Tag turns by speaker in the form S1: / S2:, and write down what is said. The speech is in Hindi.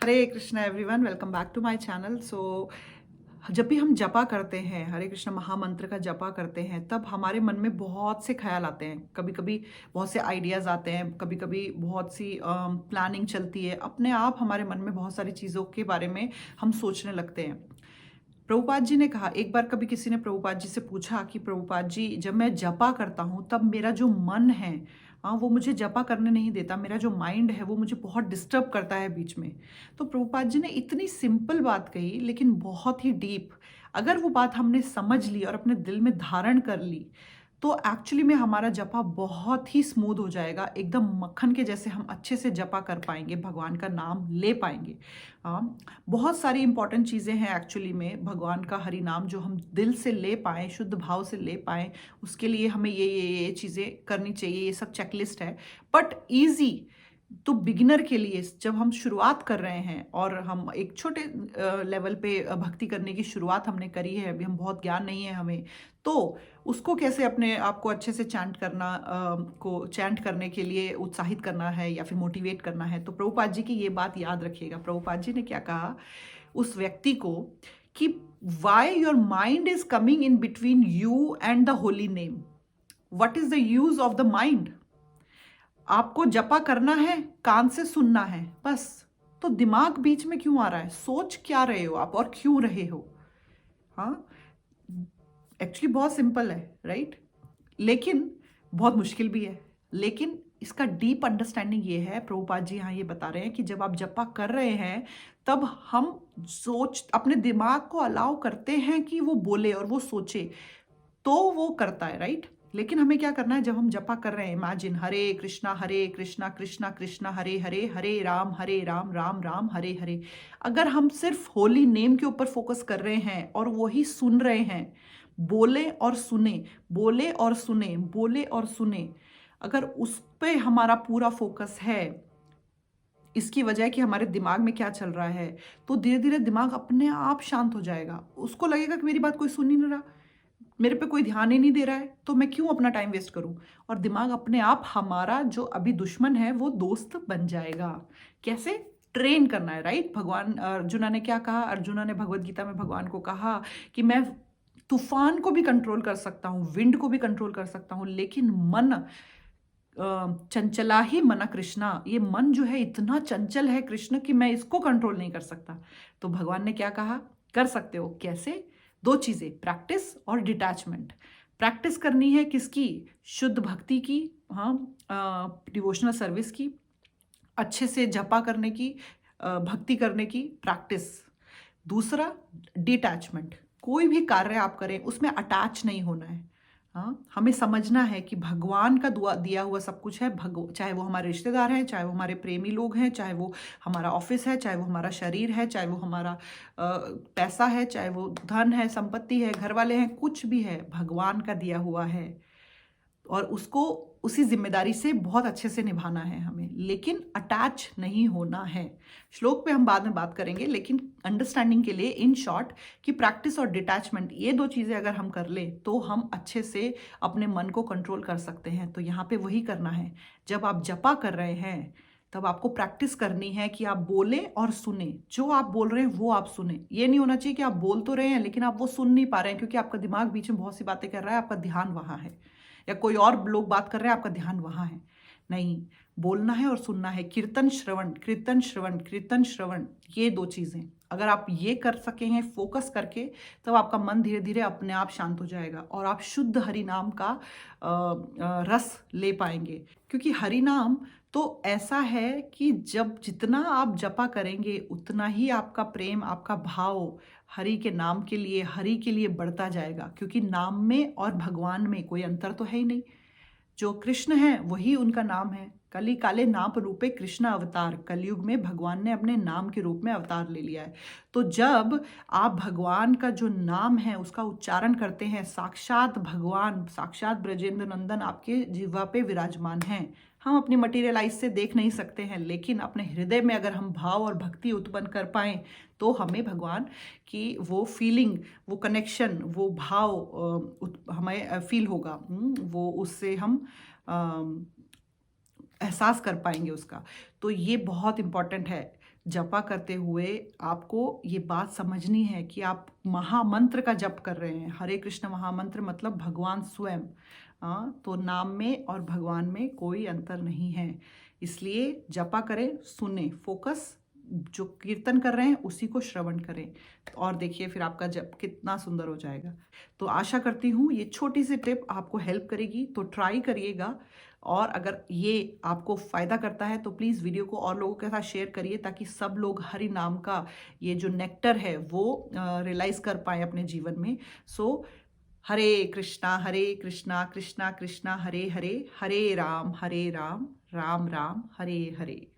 S1: Hare Krishna everyone, welcome back to my channel. जब भी हम जपा करते हैं, हरे कृष्ण महामंत्र का जपा करते हैं, तब हमारे मन में बहुत से ख्याल आते हैं। कभी कभी बहुत से आइडियाज़ आते हैं, कभी कभी बहुत सी प्लानिंग चलती है। अपने आप हमारे मन में बहुत सारी चीज़ों के बारे में हम सोचने लगते हैं। प्रभुपाद जी ने कहा, एक बार कभी किसी ने प्रभुपाद जी से पूछा कि प्रभुपाद जी, जब मैं जपा करता हूँ तब मेरा जो मन है, हाँ, वो मुझे जपा करने नहीं देता। मेरा जो माइंड है वो मुझे बहुत डिस्टर्ब करता है बीच में। तो प्रभुपाद जी ने इतनी सिंपल बात कही, लेकिन बहुत ही डीप। अगर वो बात हमने समझ ली और अपने दिल में धारण कर ली, तो एक्चुअली में हमारा जपा बहुत ही स्मूथ हो जाएगा। एकदम मक्खन के जैसे हम अच्छे से जपा कर पाएंगे, भगवान का नाम ले पाएंगे। बहुत सारी इंपॉर्टेंट चीज़ें हैं एक्चुअली में। भगवान का हरि नाम जो हम दिल से ले पाएँ, शुद्ध भाव से ले पाएँ, उसके लिए हमें ये चीज़ें करनी चाहिए। ये सब चेकलिस्ट है, बट ईजी तो बिगिनर के लिए, जब हम शुरुआत कर रहे हैं और हम एक छोटे लेवल पे भक्ति करने की शुरुआत हमने करी है, अभी हम बहुत ज्ञान नहीं है हमें, तो उसको कैसे अपने आप को अच्छे से चैंट करने के लिए उत्साहित करना है या फिर मोटिवेट करना है। तो प्रभुपाद जी की ये बात याद रखिएगा। प्रभुपाद जी ने क्या कहा उस व्यक्ति को कि why your mind is coming in between you and the holy name, what is the use of the mind. आपको जपा करना है, कान से सुनना है बस, तो दिमाग बीच में क्यों आ रहा है? सोच क्या रहे हो आप और क्यों रहे हो? हाँ, एक्चुअली बहुत सिंपल है, राइट? लेकिन बहुत मुश्किल भी है। लेकिन इसका डीप अंडरस्टैंडिंग ये है, प्रभुपाद जी यहाँ ये बता रहे हैं कि जब आप जपा कर रहे हैं तब हम अपने दिमाग को अलाउ करते हैं कि वो बोले और वो सोचे, तो वो करता है, राइट? लेकिन हमें क्या करना है जब हम जपा कर रहे हैं? इमेजिन, हरे कृष्णा कृष्णा कृष्णा हरे हरे, हरे राम राम राम हरे हरे। अगर हम सिर्फ होली नेम के ऊपर फोकस कर रहे हैं और वही सुन रहे हैं, बोले और सुने, बोले और सुने, बोले और सुने, अगर उस पे हमारा पूरा फोकस है, इसकी वजह है कि हमारे दिमाग में क्या चल रहा है, तो धीरे धीरे दिमाग अपने आप शांत हो जाएगा। उसको लगेगा कि मेरी बात कोई सुन ही नहीं रहा, मेरे पे कोई ध्यान ही नहीं दे रहा है, तो मैं क्यों अपना टाइम वेस्ट करूं? और दिमाग अपने आप हमारा जो अभी दुश्मन है वो दोस्त बन जाएगा। कैसे ट्रेन करना है, राइट? भगवान अर्जुना ने क्या कहा? अर्जुना ने भगवत गीता में भगवान को कहा कि मैं तूफान को भी कंट्रोल कर सकता हूँ, विंड को भी कंट्रोल कर सकता हूँ, लेकिन मन चंचला ही मना कृष्णा, ये मन जो है इतना चंचल है कृष्ण कि मैं इसको कंट्रोल नहीं कर सकता। तो भगवान ने क्या कहा? कर सकते हो। कैसे? दो चीजें, प्रैक्टिस और डिटैचमेंट। प्रैक्टिस करनी है किसकी? शुद्ध भक्ति की, हाँ, डिवोशनल सर्विस की, अच्छे से जपा करने की, भक्ति करने की प्रैक्टिस। दूसरा, डिटैचमेंट। कोई भी कार्य आप करें उसमें अटैच नहीं होना है। हाँ, हमें समझना है कि भगवान का दुआ दिया हुआ सब कुछ है। चाहे वो हमारे रिश्तेदार हैं, चाहे वो हमारे प्रेमी लोग हैं, चाहे वो हमारा ऑफिस है, चाहे वो हमारा शरीर है, चाहे वो हमारा पैसा है, चाहे वो धन है, संपत्ति है, घर वाले हैं, कुछ भी है, भगवान का दिया हुआ है और उसको उसी जिम्मेदारी से बहुत अच्छे से निभाना है हमें, लेकिन अटैच नहीं होना है। श्लोक पे हम बाद में बात करेंगे, लेकिन अंडरस्टैंडिंग के लिए इन शॉर्ट कि प्रैक्टिस और डिटैचमेंट, ये दो चीज़ें अगर हम कर लें तो हम अच्छे से अपने मन को कंट्रोल कर सकते हैं। तो यहाँ पे वही करना है। जब आप जपा कर रहे हैं तब आपको प्रैक्टिस करनी है कि आप बोले और सुने, जो आप बोल रहे हैं वो आप सुने। ये नहीं होना चाहिए कि आप बोल तो रहे हैं लेकिन आप वो सुन नहीं पा रहे हैं, क्योंकि आपका दिमाग बीच में बहुत सी बातें कर रहा है, आपका ध्यान वहाँ है, या कोई और लोग बात कर रहे हैं, आपका ध्यान वहां है। नहीं, बोलना है और सुनना है। कीर्तन श्रवण, कीर्तन श्रवण, कीर्तन श्रवण, ये दो चीजें अगर आप ये कर सके हैं फोकस करके, तब आपका मन धीरे धीरे अपने आप शांत हो जाएगा और आप शुद्ध हरि नाम का रस ले पाएंगे। क्योंकि हरि नाम तो ऐसा है कि जब जितना आप जपा करेंगे उतना ही आपका प्रेम, आपका भाव हरि के नाम के लिए, हरि के लिए बढ़ता जाएगा। क्योंकि नाम में और भगवान में कोई अंतर तो है ही नहीं। जो कृष्ण है वही उनका नाम है। कली काले नाम रूपे कृष्ण अवतार, कलयुग में भगवान ने अपने नाम के रूप में अवतार ले लिया है। तो जब आप भगवान का जो नाम है उसका उच्चारण करते हैं, साक्षात भगवान, साक्षात ब्रजेंद्र नंदन आपके जिह्वा पे विराजमान हैं। हम अपनी मटीरियल आइज से देख नहीं सकते हैं, लेकिन अपने हृदय में अगर हम भाव और भक्ति उत्पन्न कर पाएं तो हमें भगवान की वो फीलिंग, वो कनेक्शन, वो भाव हमें फील होगा। वो उससे हम एहसास कर पाएंगे उसका। तो ये बहुत इंपॉर्टेंट है। जपा करते हुए आपको ये बात समझनी है कि आप महामंत्र का जप कर रहे हैं। हरे कृष्ण महामंत्र मतलब भगवान स्वयं। तो नाम में और भगवान में कोई अंतर नहीं है। इसलिए जपा करें, सुने, फोकस जो कीर्तन कर रहे हैं उसी को श्रवण करें, और देखिए फिर आपका जप कितना सुंदर हो जाएगा। तो आशा करती हूँ ये छोटी सी टिप आपको हेल्प करेगी, तो ट्राई करिएगा। और अगर ये आपको फ़ायदा करता है तो प्लीज़ वीडियो को और लोगों के साथ शेयर करिए, ताकि सब लोग हरि नाम का ये जो नेक्टर है वो रियलाइज़ कर पाएँ अपने जीवन में। सो हरे कृष्णा कृष्णा कृष्णा हरे हरे, हरे राम राम राम हरे हरे।